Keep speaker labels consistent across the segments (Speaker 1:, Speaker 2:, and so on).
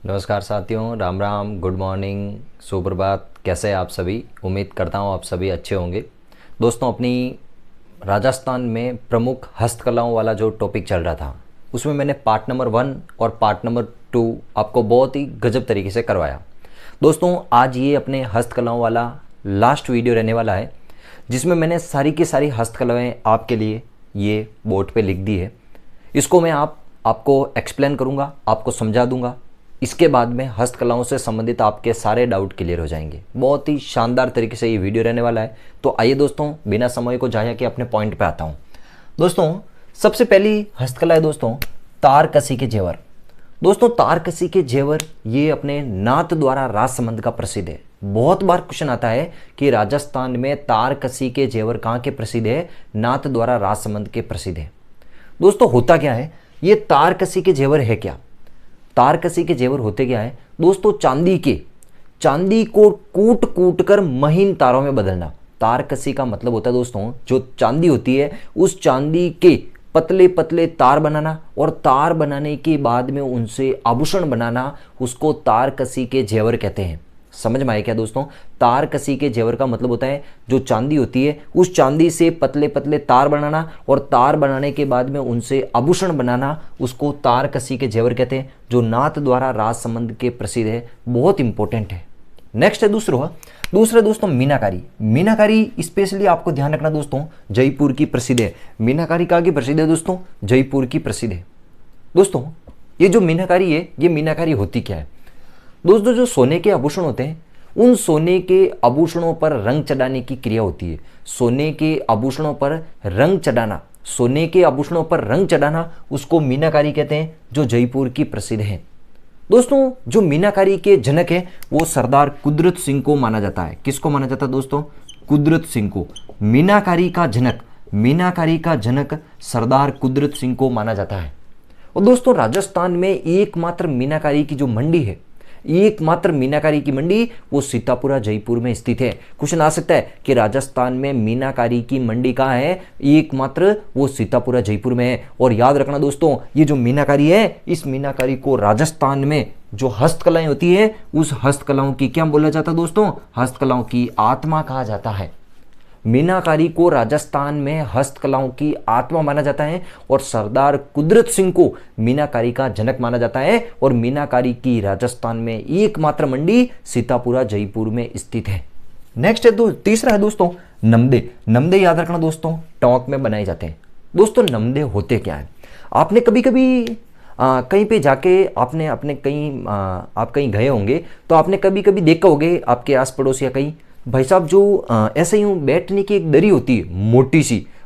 Speaker 1: नमस्कार साथियों, Ram Ram, good morning, सुप्रभात। कैसे हैं आप सभी? उम्मीद करता हूँ आप सभी अच्छे होंगे। दोस्तों, अपनी राजस्थान में प्रमुख हस्तकलाओं वाला जो टॉपिक चल रहा था उसमें मैंने पार्ट नंबर 1 और पार्ट नंबर 2 आपको बहुत ही गजब तरीके से करवाया। दोस्तों, आज ये अपने हस्तकलाओं वाला लास्ट वीडियो रहने वाला है जिसमें मैंने सारी की सारी हस्तकलाएँ आपके लिए ये बोर्ड पे लिख दी है। इसको मैं आपको एक्सप्लेन करूँगा, आपको समझा दूँगा। इसके बाद में हस्तकलाओं से संबंधित आपके सारे डाउट क्लियर हो जाएंगे। बहुत ही शानदार तरीके से ये वीडियो रहने वाला है। तो आइए दोस्तों, बिना समय को जाया कि अपने पॉइंट पे आता हूँ। दोस्तों, सबसे पहली हस्तकला है दोस्तों तारकसी के जेवर। दोस्तों, तारकसी के जेवर ये अपने नाथ द्वारा राजसमंद का प्रसिद्ध है। बहुत बार क्वेश्चन आता है कि राजस्थान में तारकसी के जेवर कहाँ के प्रसिद्ध है? नाथ द्वारा राजसमंद के प्रसिद्ध है। दोस्तों, होता क्या है, ये तारकसी के जेवर है क्या? तारकसी के जेवर होते क्या है दोस्तों? चांदी को कूट कूट कर महीन तारों में बदलना। तारकसी का मतलब होता है दोस्तों, जो चांदी होती है उस चांदी के पतले पतले तार बनाना और तार बनाने के बाद में उनसे आभूषण बनाना, उसको तारकसी के जेवर कहते हैं। समझ में आया क्या दोस्तों? तारकसी के जेवर का मतलब होता है जो चांदी होती है उस चांदी से पतले पतले तार बनाना और तार बनाने के बाद में उनसे आभूषण बनाना, उसको तारकसी के जेवर कहते हैं, जो नाथ द्वारा राजसमंद के प्रसिद्ध है। बहुत इंपॉर्टेंट है। नेक्स्ट है दूसरा दोस्तों मीनाकारी। मीनाकारी स्पेशली आपको ध्यान रखना दोस्तों, जयपुर की प्रसिद्ध है। मीनाकारी कहाँ की प्रसिद्ध है दोस्तों? जयपुर की प्रसिद्ध है। दोस्तों, ये जो मीनाकारी है, ये मीनाकारी होती क्या है दोस्तों? जो सोने के आभूषण होते हैं उन सोने के आभूषणों पर रंग चढ़ाने की क्रिया होती है। सोने के आभूषणों पर रंग चढ़ाना, सोने के आभूषणों पर रंग चढ़ाना, उसको मीनाकारी कहते हैं, जो जयपुर की प्रसिद्ध है। दोस्तों, जो मीनाकारी के जनक है वो सरदार कुदरत सिंह को माना जाता है। किसको माना जाता है दोस्तों? कुदरत सिंह को। मीनाकारी का जनक सरदार कुदरत सिंह को माना जाता है। और दोस्तों, राजस्थान में एकमात्र मीनाकारी की जो मंडी है, एकमात्र मीनाकारी की मंडी वो सीतापुरा जयपुर में स्थित है। क्वेश्चन आ सकता है कि राजस्थान में मीनाकारी की मंडी कहाँ है? एकमात्र वो सीतापुरा जयपुर में है। और याद रखना दोस्तों, ये जो मीनाकारी है, इस मीनाकारी को राजस्थान में जो हस्तकलाएं होती है उस हस्तकलाओं की क्या बोला जाता है दोस्तों? हस्तकलाओं की आत्मा कहा जाता है। मीनाकारी को राजस्थान में हस्तकलाओं की आत्मा माना जाता है और सरदार कुदरत सिंह को मीनाकारी का जनक माना जाता है। और मीनाकारी की राजस्थान में एकमात्र मंडी सीतापुरा जयपुर में स्थित है। नेक्स्ट है तीसरा है दोस्तों नमदे। नमदे याद रखना दोस्तों, टोंक में बनाए जाते हैं। दोस्तों, नमदे होते क्या है? आपने कभी कभी कहीं पे जाके आपने अपने आप कहीं गए होंगे तो आपने कभी कभी देखा होगे आपके आस पड़ोस या कहीं, भाई साहब, जो ऐसे यूँ बैठने की एक दरी होती है,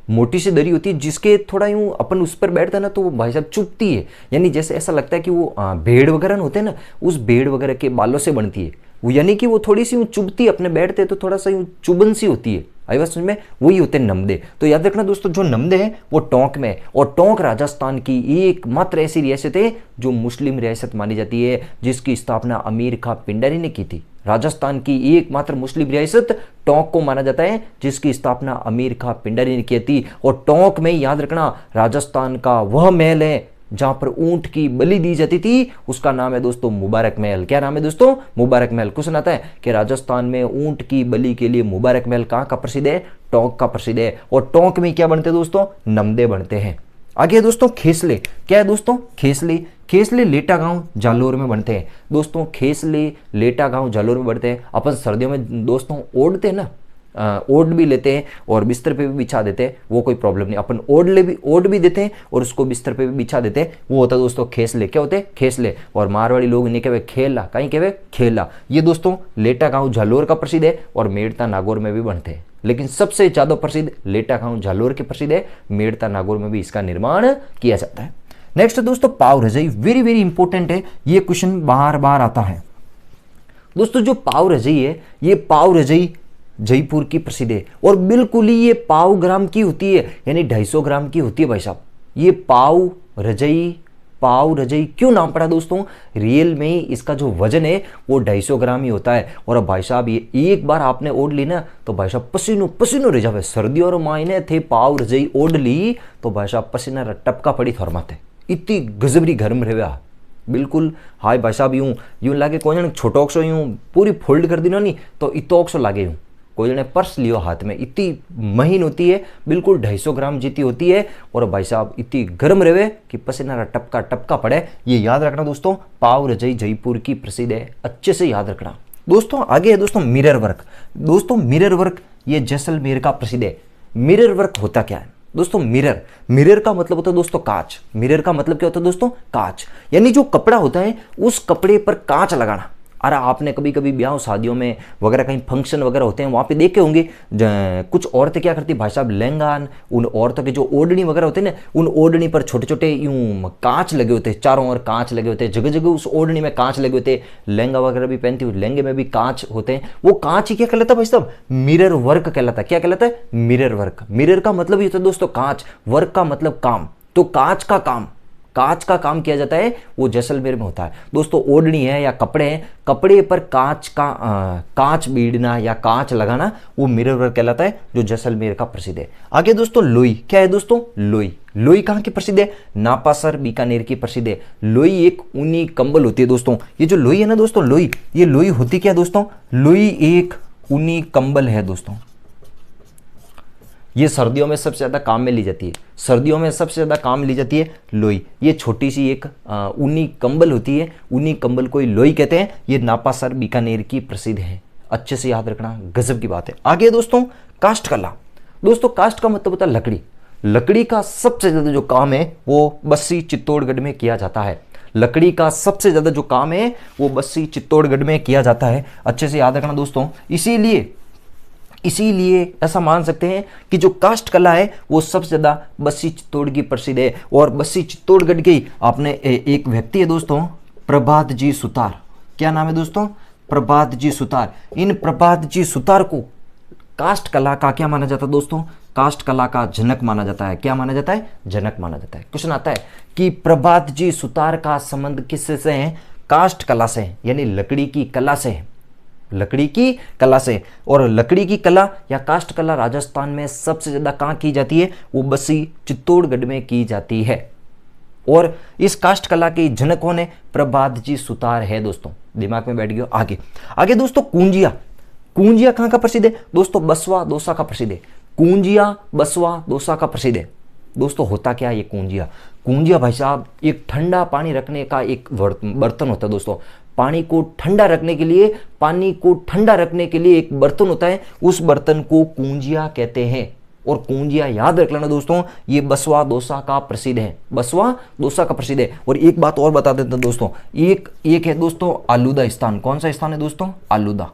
Speaker 1: मोटी सी दरी होती है, जिसके थोड़ा यूँ अपन उस पर बैठते हैं ना तो वो भाई साहब चुभती है। यानी जैसे ऐसा लगता है कि वो भेड़ वगैरह होते हैं ना, उस भेड़ वगैरह के बालों से बनती है वो, यानी कि वो थोड़ी सी यूँ चुभती है। अपने बैठते हैं तो थोड़ा सा यूँ चुभन सी होती है। आई बात समझ में? वही होते हैं नमदे। तो याद रखना दोस्तों, जो नमदे हैं वो टोंक में है। और टोंक राजस्थान की एकमात्र ऐसी रियासत है जो मुस्लिम रियासत मानी जाती है, जिसकी स्थापना अमीर खां पिंडारी ने की थी। राजस्थान की एकमात्र मुस्लिम रियासत टोंक को माना जाता है, जिसकी स्थापना अमीर खां पिंडारी ने की थी। और टोंक में याद रखना, राजस्थान का वह महल है जहां पर ऊंट की बलि दी जाती थी, उसका नाम है दोस्तों मुबारक महल। क्या नाम है दोस्तों? मुबारक महल। क्वेश्चन आता है कि राजस्थान में ऊंट की बलि के लिए मुबारक महल कहाँ का प्रसिद्ध है? टोंक का प्रसिद्ध है। और टोंक में क्या बनते हैं दोस्तों? नमदे बनते हैं। आगे दोस्तों खेसले। क्या है दोस्तों? खेसले लेटा गांव जालोर में बनते हैं। दोस्तों, खेसले लेटा गांव जालोर में बनते हैं। अपन सर्दियों में दोस्तों ओढ़ते हैं ना, ओढ़ भी लेते हैं और बिस्तर पे भी बिछा देते हैं, वो कोई प्रॉब्लम नहीं। अपन ओढ़ भी देते हैं और उसको बिस्तर पे भी बिछा देते हैं। वो होता है दोस्तों खेसले। क्या होते हैं? खेसले। और मारवाड़ी लोग इन्हें कहते खेला, कहीं कहते खेला। ये दोस्तों लेटा गांव जालोर का प्रसिद्ध है और मेड़ता नागौर में भी बनते हैं, लेकिन सबसे ज्यादा प्रसिद्ध लेटा गांव जालोर के प्रसिद्ध है। मेड़ता नागौर में भी इसका निर्माण किया जाता है। नेक्स्ट दोस्तों पाव रजई। वेरी वेरी इंपॉर्टेंट है, ये क्वेश्चन बार बार आता है दोस्तों। जो पाव रजई है, ये पाव रजई जयपुर की प्रसिद्ध है और बिल्कुल ही ये पाव ग्राम की होती है, यानी 250 ग्राम की होती है भाई साहब। ये पाव रजई क्यों नाम पड़ा दोस्तों? रियल में इसका जो वजन है वो 250 ग्राम ही होता है। और भाई साहब, ये एक बार आपने ओढ़ ली ना तो भाई साहब पसीनो पसीनो रह जावे। सर्दी और मायने थे पाव रजई ओढ़ ली तो भाई साहब पसीना टपका पड़ी थरमाते, इतनी गजबरी गर्म रहा। बिल्कुल हाय भाई साहब यूँ यूँ लागे कोई जन छोटो सो यूँ पूरी फोल्ड कर दी नहीं तो इतो सो लागे यूँ। कोई जने पर्स लियो हाथ में, इतनी महीन होती है, बिल्कुल 250 ग्राम जितनी होती है, और भाई साहब इतनी गर्म रहे कि पसीना टपका टपका पड़े। ये याद रखना दोस्तों, पाव रजई जयपुर की प्रसिद्ध है, अच्छे से याद रखना। दोस्तों आगे है दोस्तों मिरर वर्क। दोस्तों मिरर वर्क ये जैसलमेर का प्रसिद्ध है। मिरर वर्क होता क्या है दोस्तों? मिरर, मिरर का मतलब होता है दोस्तों कांच। मिरर का मतलब क्या होता है दोस्तों? कांच। यानी जो कपड़ा होता है उस कपड़े पर कांच लगाना। अरे आपने कभी कभी ब्याह शादियों में वगैरह कहीं फंक्शन वगैरह होते हैं वहाँ पे देखे होंगे कुछ औरतें क्या करती है भाई साहब, लहंगा, उन औरतों के जो ओढ़नी वगैरह होते हैं ना, उन ओढ़नी पर छोटे छोटे यूं कांच लगे होते हैं, चारों ओर कांच लगे होते हैं, जगह जगह उस ओढ़नी में कांच लगे होते हैं। लहंगा वगैरह भी पहनती हुई, लहंगे में भी कांच होते हैं। वो कांच ही क्या कहलाता है भाई साहब? मिरर वर्क कहलाता है। क्या कहलाता है? Mirror work. मिरर का मतलब ये होता है दोस्तों कांच, वर्क का मतलब काम। तो कांच का काम किया जाता है, वो जैसलमेर में होता है दोस्तों। ओढ़नी है या कपड़े हैं, कपड़े पर कांच बीड़ना या कांच लगाना, वो मिरर वर्क कहलाता है, जो जैसलमेर का प्रसिद्ध है। आगे दोस्तों लोई। क्या है दोस्तों? लोई। लोई कहाँ की प्रसिद्ध है? नापासर बीकानेर की प्रसिद्ध है। लोई एक ऊनी कंबल होती है दोस्तों। ये जो लोई है ना दोस्तों, लोई, ये लोई होती क्या दोस्तों? लोई एक ऊनी कंबल है दोस्तों। ये सर्दियों में सबसे ज़्यादा काम में ली जाती है। सर्दियों में सबसे ज़्यादा काम ली जाती है लोई। ये छोटी सी एक ऊनी कंबल होती है, ऊनी कंबल को लोई कहते हैं। ये नापासर बीकानेर की प्रसिद्ध है, अच्छे से याद रखना, गजब की बात है। आगे दोस्तों काष्ठ कला। दोस्तों काष्ठ का मतलब होता है लकड़ी। लकड़ी का सबसे ज़्यादा जो काम है वो बस्सी चित्तौड़गढ़ में किया जाता है। लकड़ी का सबसे ज़्यादा जो काम है वो बस्सी चित्तौड़गढ़ में किया जाता है, अच्छे से याद रखना दोस्तों। इसीलिए ऐसा मान सकते हैं कि जो काष्ठ कला है वो सबसे ज्यादा बस्सी चित्तौड़ की प्रसिद्ध है। और बस्सी चित्तौड़गढ़ की आपने एक व्यक्ति है दोस्तों, प्रभात जी सुतार। क्या नाम है दोस्तों? प्रभात जी सुतार। इन प्रभात जी सुतार को काष्ठ कला का क्या माना जाता है दोस्तों? काष्ठ कला का जनक माना जाता है। क्या माना जाता है? जनक माना जाता है। क्वेश्चन आता है कि प्रभात जी सुतार का संबंध किससे है? काष्ठ कला से, यानी लकड़ी की कला से है। लकड़ी की कला से। और लकड़ी की कला या काष्ठ कला राजस्थान में सबसे ज्यादा कहां की जाती है? वो बस्सी चित्तौड़गढ़ में की जाती है। और इस काष्ठ कला के जनक कौन है? प्रभात जी सुतार है दोस्तों, दिमाग में बैठ गया। आगे दोस्तों कुंजिया। कुंजिया कहां का प्रसिद्ध है दोस्तों? बसवा दौसा का प्रसिद्ध है। कुंजिया बसवा दौसा का प्रसिद्ध है दोस्तों। होता क्या है ये कुंजिया? कुंजिया भाई साहब एक ठंडा पानी रखने का एक बर्तन होता है दोस्तों। पानी को ठंडा रखने के लिए एक बर्तन होता है, उस बर्तन को कुंजिया कहते हैं। और कुंजिया याद रख लेना दोस्तों, ये बसवा दौसा का प्रसिद्ध है। बसवा दौसा का प्रसिद्ध है। और एक बात और बता देते हैं दोस्तों, एक है दोस्तों आलूदा स्थान। कौन सा स्थान है दोस्तों? आलूदा।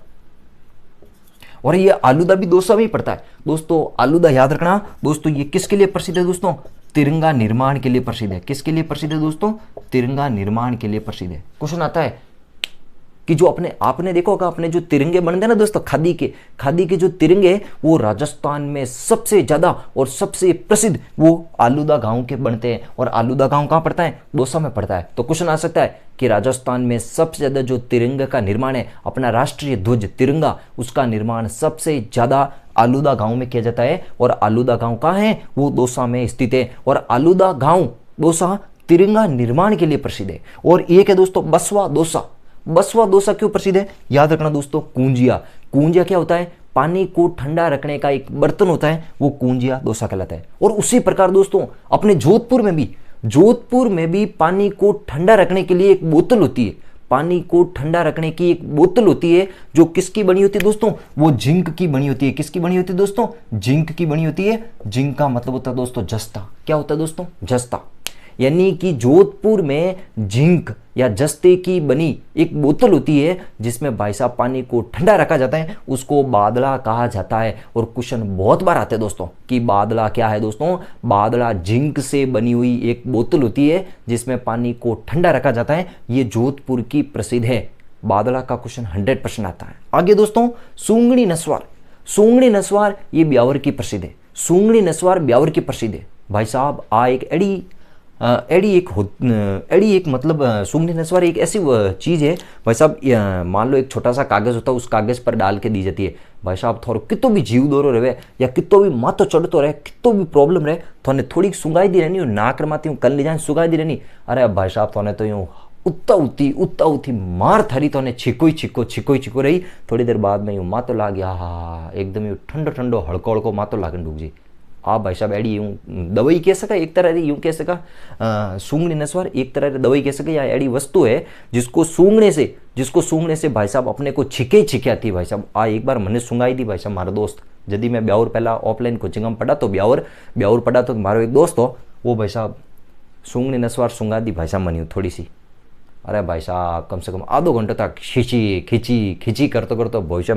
Speaker 1: और ये आलूदा भी दौसा में ही पड़ता है दोस्तों। आलूदा याद रखना दोस्तों। ये किसके लिए प्रसिद्ध है दोस्तों? तिरंगा निर्माण के लिए प्रसिद्ध है। किसके लिए प्रसिद्ध है दोस्तों? तिरंगा निर्माण के लिए प्रसिद्ध है। क्वेश्चन आता है कि जो आपने देखा होगा, अपने जो तिरंगे बनते हैं ना दोस्तों, खादी के जो तिरंगे, वो राजस्थान में सबसे ज्यादा और सबसे प्रसिद्ध वो आलूदा गांव के बनते हैं। और आलूदा गांव कहाँ पड़ता है? दौसा में पड़ता है। तो क्वेश्चन आ सकता है कि राजस्थान में सबसे ज्यादा जो तिरंगा का निर्माण है, अपना राष्ट्रीय ध्वज तिरंगा, उसका निर्माण सबसे ज्यादा आलूदा गांव में किया जाता है। और आलूदा गांव कहाँ है? वो दौसा में स्थित है। और आलूदा गांव दौसा तिरंगा निर्माण के लिए प्रसिद्ध है। और एक है दोस्तों बसवा दौसा। बसवा दौसा क्यों प्रसिद्ध है? याद रखना दोस्तों, कुंजिया। कुंजिया क्या होता है? पानी को ठंडा रखने का एक बर्तन होता है, वो कुंजिया दौसा कहलाता है। और उसी प्रकार दोस्तों अपने जोधपुर में भी पानी को ठंडा रखने के लिए एक बोतल होती है। पानी को ठंडा रखने की एक बोतल होती है, जो किसकी बनी होती है दोस्तों? वो जिंक की बनी होती है। किसकी बनी होती है दोस्तों? जिंक की बनी होती है। जिंक का मतलब होता है दोस्तों जस्ता। क्या होता है दोस्तों? जस्ता। यानी कि जोधपुर में जिंक या जस्ते की बनी एक बोतल होती है, जिसमें भाई साहब पानी को ठंडा रखा जाता है, उसको बादला कहा जाता है। और क्वेश्चन बहुत बार आते हैं दोस्तों कि बादला क्या है दोस्तों? बादला जिंक से बनी हुई एक बोतल होती है, जिसमें पानी को ठंडा रखा जाता है। ये जोधपुर की प्रसिद्ध है। बादला का क्वेश्चन 100% आता है। आगे दोस्तों सूंगड़ी नस्वार। सूंगड़ी नस्वार ये ब्यावर की प्रसिद्ध है। सूंगड़ी नस्वार ब्यावर की प्रसिद्ध है भाई साहब। एड़ी एक मतलब सूंगड़ी नस्वार एक ऐसी चीज़ है भाई साहब, मान लो एक छोटा सा कागज़ होता है, उस कागज़ पर डाल के दी जाती है भाई साहब। थोड़ा कितो भी जीव दौरो रहे या कितो भी माथो चढ़तो रहे, कितो भी प्रॉब्लम रहे, थोने थोड़ी सुंगाई दी रहनी, नाक रमाती हूँ कल ले जाए सुगाई दी रहनी। अरे भाई साहब थोने तो यूँ उत्ता उती मार थारी तो ने छीको रही। थोड़ी देर बाद में यूँ मातो लाग गया, हा एकदम यूँ ठंडो ठंडो हड़को हड़को मातो लागन डूब जी। आप भाई साहब एडी यूँ दवाई कह सका, एक तरह यूँ कह सका सूंघनी नस्वार एक तरह दवाई कह सके, या एडी वस्तु है जिसको सूंघने से भाई साहब अपने को छिके आती भाई साहब। आ एक बार मैंने सूंघाई थी भाई साहब मारा दोस्त, यदि मैं ब्यावर पहला ऑफलाइन कोचिंग में पढ़ा तो ब्यावर पढ़ा तो मारो एक दोस्त हो, वो भाई साहब सूंघनी नस्वार सूंघा दी भाई साहब मनी थोड़ी सी। अरे भाई साहब कम से कम आधो घंटे तक खींची करतो भविष्य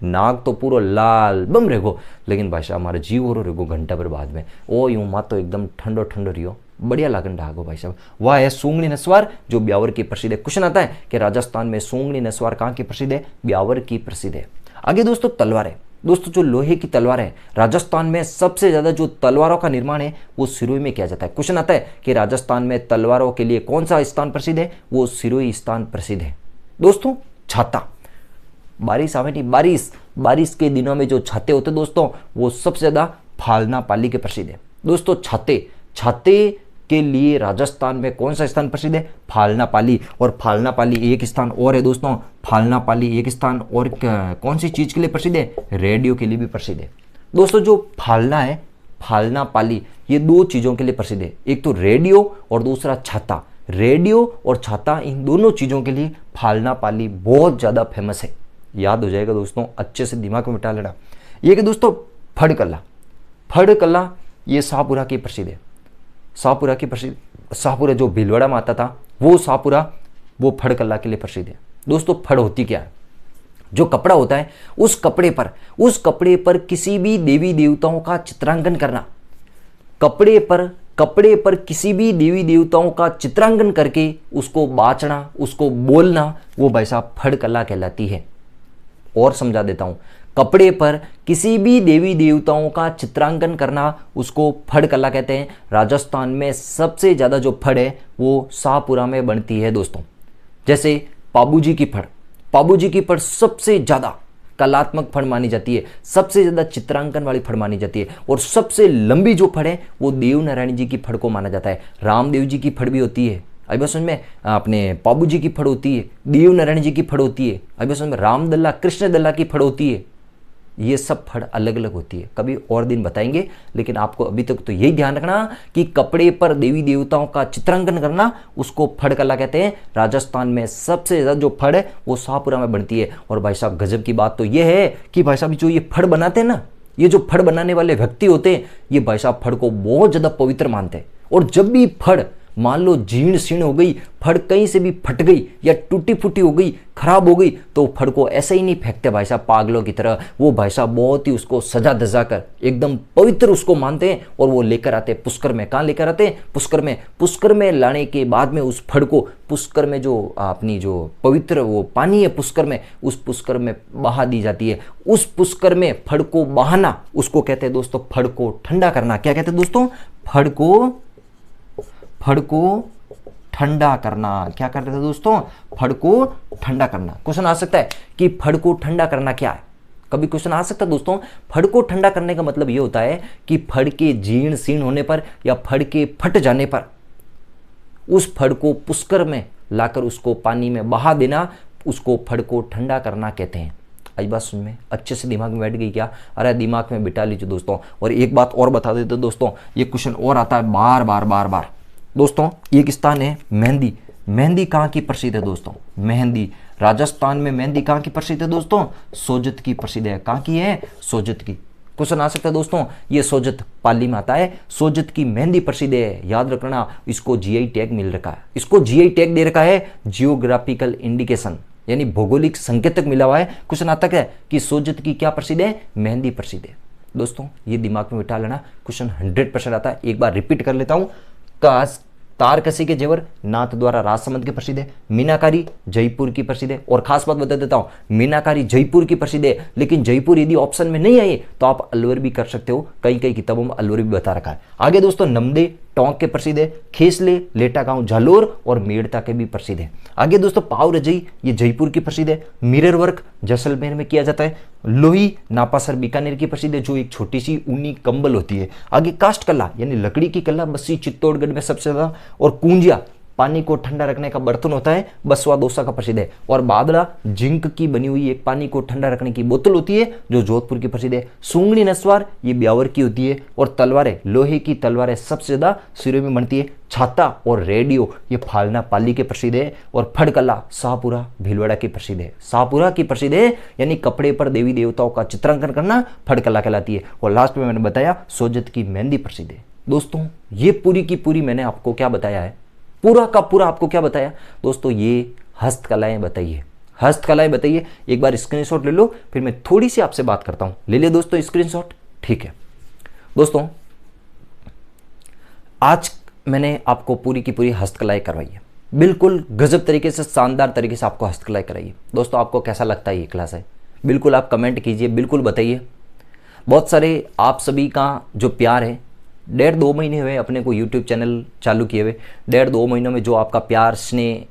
Speaker 1: नाक तो पूरा लाल बम रेगो, लेकिन भाई साहब हमारे जीव हो रेगो घंटा पर बाद में। ओ यूँ माँ तो एकदम ठंडो रियो, बढ़िया लागन डागो भाई साहब। वह है सूंघनी नस्वार जो ब्यावर की प्रसिद्ध है। क्वेश्चन आता है कि राजस्थान में सूंघनी नस्वार कहाँ की प्रसिद्ध है? ब्यावर की प्रसिद्ध है। आगे दोस्तों तलवार है। दोस्तों जो लोहे की तलवार है, राजस्थान में सबसे ज्यादा जो तलवारों का निर्माण है वो सिरोही में किया जाता है। क्वेश्चन आता है कि राजस्थान में तलवारों के लिए कौन सा स्थान प्रसिद्ध है? वो सिरोही स्थान प्रसिद्ध है। दोस्तों छाता, बारिश आवे नहीं, बारिश के दिनों में जो छाते होते दोस्तों वो सबसे ज्यादा फालना पाली के प्रसिद्ध है। दोस्तों छाते के लिए राजस्थान में कौन सा स्थान प्रसिद्ध है? फालना पाली। और फालना पाली एक स्थान और है दोस्तों, फालना पाली एक स्थान और कौन सी चीज के लिए प्रसिद्ध है? रेडियो के लिए भी प्रसिद्ध है। दोस्तों जो फालना है, फालना पाली, ये दो चीजों के लिए प्रसिद्ध है, एक तो रेडियो और दूसरा छाता। रेडियो और छाता इन दोनों चीजों के लिए फालना पाली बहुत ज्यादा फेमस है। याद हो जाएगा दोस्तों, अच्छे से दिमाग में बिठा लेना। ये कि दोस्तों फड़कला ये शाहपुरा की प्रसिद्ध है। शाहपुरा जो भीलवाड़ा में आता था वो शाहपुरा वो फड़कला के लिए प्रसिद्ध है। दोस्तों फड़ होती क्या है? जो कपड़ा होता है उस कपड़े पर किसी भी देवी देवताओं का चित्रांकन करना, कपड़े पर किसी भी देवी देवताओं का चित्रांकन करके उसको बाचना, उसको बोलना, वो भाई साहब फड़कला कहलाती है। और समझा देता हूं, कपड़े पर किसी भी देवी देवताओं का चित्रांकन करना उसको फड़ कला कहते हैं। राजस्थान में सबसे ज्यादा जो फड़ है वो शाहपुरा में बनती है दोस्तों। जैसे पाबूजी की फड़ सबसे ज्यादा कलात्मक फड़ मानी जाती है, सबसे ज्यादा चित्रांकन वाली फड़ मानी जाती है। और सबसे लंबी जो फड़ है वो देवनारायण जी की फड़ को माना जाता है। रामदेव जी की फड़ भी होती है, अभी बस में अपने पाबू जी की फड़ होती है, देवनारायण जी की फड़ होती है, अभी बस में रामदल्ला कृष्णदल्ला की फड़ होती है। ये सब फड़ अलग अलग होती है, कभी और दिन बताएंगे, लेकिन आपको अभी तक तो यही ध्यान रखना कि कपड़े पर देवी देवताओं का चित्रांकन करना उसको फड़ कला कहते हैं। राजस्थान में सबसे ज्यादा जो फड़ है वो शाहपुरा में बनती है। और भाई साहब गजब की बात तो ये है कि भाई साहब जो ये फड़ बनाते हैं ना, ये जो फड़ बनाने वाले व्यक्ति होते हैं, ये भाई साहब फड़ को बहुत ज्यादा पवित्र मानते हैं। और जब भी फड़ मान लो जीर्ण शीर्ण हो गई, फड़ कहीं से भी फट गई या टूटी फूटी हो गई, खराब हो गई, तो फड़ को ऐसे ही नहीं फेंकते भाई साहब पागलों की तरह। वो भाई साहब बहुत ही उसको सजा धजा कर एकदम पवित्र उसको मानते हैं और वो लेकर आते हैं पुष्कर में। कहाँ लेकर आते हैं? पुष्कर में लाने के बाद में उस फड़ को पुष्कर में जो अपनी जो पवित्र वो पानी है पुष्कर में, उस पुष्कर में बहा दी जाती है। उस पुष्कर में फड़ को बहाना उसको कहते हैं दोस्तों फड़ को ठंडा करना। क्या कहते हैं दोस्तों? फड़ को ठंडा करना। क्या करते थे दोस्तों? फड़ को ठंडा करना। क्वेश्चन आ सकता है कि फड़ को ठंडा करना क्या है? कभी क्वेश्चन आ सकता है दोस्तों। फड़ को ठंडा करने का मतलब यह होता है कि फड़ के जीर्ण शीर्ण होने पर या फड़ के फट जाने पर उस फड़ को पुष्कर में लाकर उसको पानी में बहा देना, उसको फड़ को ठंडा करना कहते हैं। आई बात सुन में अच्छे से दिमाग में बैठ गई क्या? अरे दिमाग में बिठा लीजिए दोस्तों। और एक बात और बता देते दोस्तों, ये क्वेश्चन और आता है बार बार दोस्तों। एक स्थान है मेहंदी। मेहंदी कहाँ की प्रसिद्ध है दोस्तों? मेहंदी राजस्थान में मेहंदी कहाँ की प्रसिद्ध है दोस्तों? सोजत की प्रसिद्ध है। कहाँ की है? सोजत की। क्वेश्चन आ सकता है दोस्तों, ये सोजत पाली में आता है। सोजत की मेहंदी प्रसिद्ध है, याद रखना। इसको जीआई टैग मिल रखा है, इसको जीआई टैग दे रखा है, जियोग्राफिकल इंडिकेशन, यानी भौगोलिक संकेतक मिला हुआ है। क्वेश्चन आता है कि सोजत की क्या प्रसिद्ध है? मेहंदी प्रसिद्ध है। दोस्तों ये दिमाग में बिठा लेना, क्वेश्चन 100% आता है। एक बार रिपीट कर लेता हूं। तार कसी के जेवर नाथ द्वारा राजसमंद के प्रसिद्ध है। मीनाकारी जयपुर की प्रसिद्ध है। और खास बात बता देता हूं, मीनाकारी जयपुर की प्रसिद्ध है, लेकिन जयपुर यदि ऑप्शन में नहीं आई तो आप अलवर भी कर सकते हो, कई किताबों में अलवर भी बता रखा है। आगे दोस्तों नमदे टोंक के प्रसिद्ध है, खेसले लेटा गांव झालोर और मेड़ता के भी प्रसिद्ध है। आगे दोस्तों पाव रजई ये जयपुर की प्रसिद्ध है। मिरर वर्क जैसलमेर में किया जाता है। लोही नापासर बीकानेर की प्रसिद्ध है, जो एक छोटी सी ऊनी कंबल होती है। आगे कास्ट कला यानी लकड़ी की कला बस्सी चित्तौड़गढ़ में सबसे ज्यादा। और पानी को ठंडा रखने का बर्तन होता है बसवा दोसा का प्रसिद्ध है। और बादड़ा जिंक की बनी हुई एक पानी को ठंडा रखने की बोतल होती है जो जोधपुर की प्रसिद्ध है। सूंगड़ी नस्वार ये ब्यावर की होती है। और तलवारें, लोहे की तलवारें सबसे ज्यादा सिरों में बनती है। छाता और रेडियो ये फालना पाली के प्रसिद्ध है। और फड़कला शाहपुरा भीलवाड़ा की प्रसिद्ध है। शाहपुरा की प्रसिद्ध है, यानी कपड़े पर देवी देवताओं का चित्रांकन करना फड़कला कहलाती है। और लास्ट में मैंने बताया सोजत की मेहंदी प्रसिद्ध है। दोस्तों ये पूरी की पूरी मैंने आपको क्या बताया है, पूरा का पूरा आपको क्या बताया दोस्तों, ये हस्तकलाएं बताइए, हस्तकलाएं बताइए। एक बार स्क्रीनशॉट ले लो, फिर मैं थोड़ी सी आपसे बात करता हूं। ले लिया दोस्तों स्क्रीनशॉट, ठीक है। दोस्तों आज मैंने आपको पूरी की पूरी हस्तकलाएं करवाई है, बिल्कुल गजब तरीके से, शानदार तरीके से आपको हस्तकलाएं कराई है। दोस्तों आपको कैसा लगता है ये क्लास है, बिल्कुल आप कमेंट कीजिए, बिल्कुल बताइए। बहुत सारे आप सभी का जो प्यार है, 1.5-2 महीने हुए अपने को YouTube चैनल चालू किए हुए, 1.5-2 महीनों में जो आपका प्यार स्नेह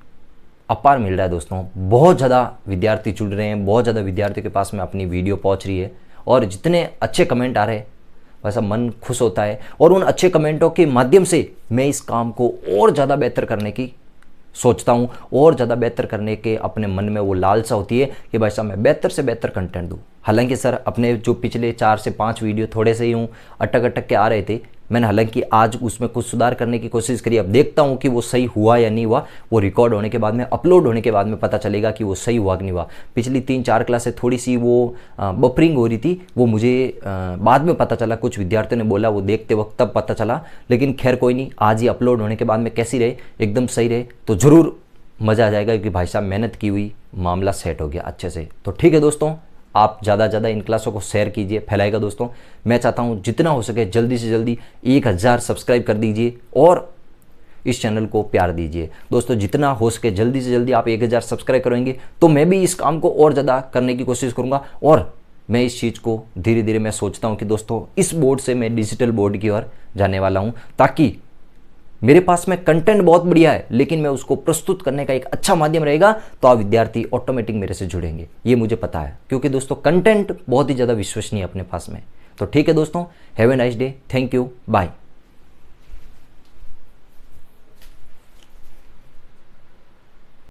Speaker 1: अपार मिल रहा है दोस्तों। बहुत ज़्यादा विद्यार्थी जुड़ रहे हैं, बहुत ज़्यादा विद्यार्थियों के पास में अपनी वीडियो पहुंच रही है और जितने अच्छे कमेंट आ रहे हैं वैसा मन खुश होता है। और उन अच्छे कमेंटों के माध्यम से मैं इस काम को और ज़्यादा बेहतर करने की सोचता हूँ, और ज़्यादा बेहतर करने के अपने मन में वो लालसा होती है कि भाई साहब मैं बेहतर से बेहतर कंटेंट दूँ। हालांकि सर अपने जो पिछले 4 से 5 वीडियो थोड़े से ही हूँ अटक अटक के आ रहे थे, मैंने हालांकि आज उसमें कुछ सुधार करने की कोशिश करी। अब देखता हूँ कि वो सही हुआ या नहीं हुआ, वो रिकॉर्ड होने के बाद में, अपलोड होने के बाद में पता चलेगा कि वो सही हुआ कि नहीं हुआ। पिछली 3-4 क्लासें थोड़ी सी वो बफरिंग हो रही थी, वो मुझे बाद में पता चला, कुछ विद्यार्थियों ने बोला, वो देखते वक्त तब पता चला। लेकिन खैर कोई नहीं, आज ही अपलोड होने के बाद में कैसी रहे, एकदम सही रहे तो ज़रूर मज़ा आ जाएगा कि भाई साहब मेहनत की हुई, मामला सेट हो गया अच्छे से। तो ठीक है दोस्तों, आप ज़्यादा ज़्यादा इन क्लासों को शेयर कीजिए, फैलाएगा दोस्तों। मैं चाहता हूँ जितना हो सके जल्दी से जल्दी 1000 सब्सक्राइब कर दीजिए और इस चैनल को प्यार दीजिए दोस्तों। जितना हो सके जल्दी से जल्दी आप 1000 सब्सक्राइब करेंगे तो मैं भी इस काम को और ज़्यादा करने की कोशिश करूँगा। और मैं इस चीज़ को धीरे धीरे मैं सोचता हूँ कि दोस्तों इस बोर्ड से मैं डिजिटल बोर्ड की ओर जाने वाला हूँ, ताकि मेरे पास में कंटेंट बहुत बढ़िया है लेकिन मैं उसको प्रस्तुत करने का एक अच्छा माध्यम रहेगा तो आप विद्यार्थी ऑटोमेटिक मेरे से जुड़ेंगे, ये मुझे पता है, क्योंकि दोस्तों कंटेंट बहुत ही ज़्यादा विश्वसनीय है अपने पास में। तो ठीक है दोस्तों, have a nice day, thank you, bye.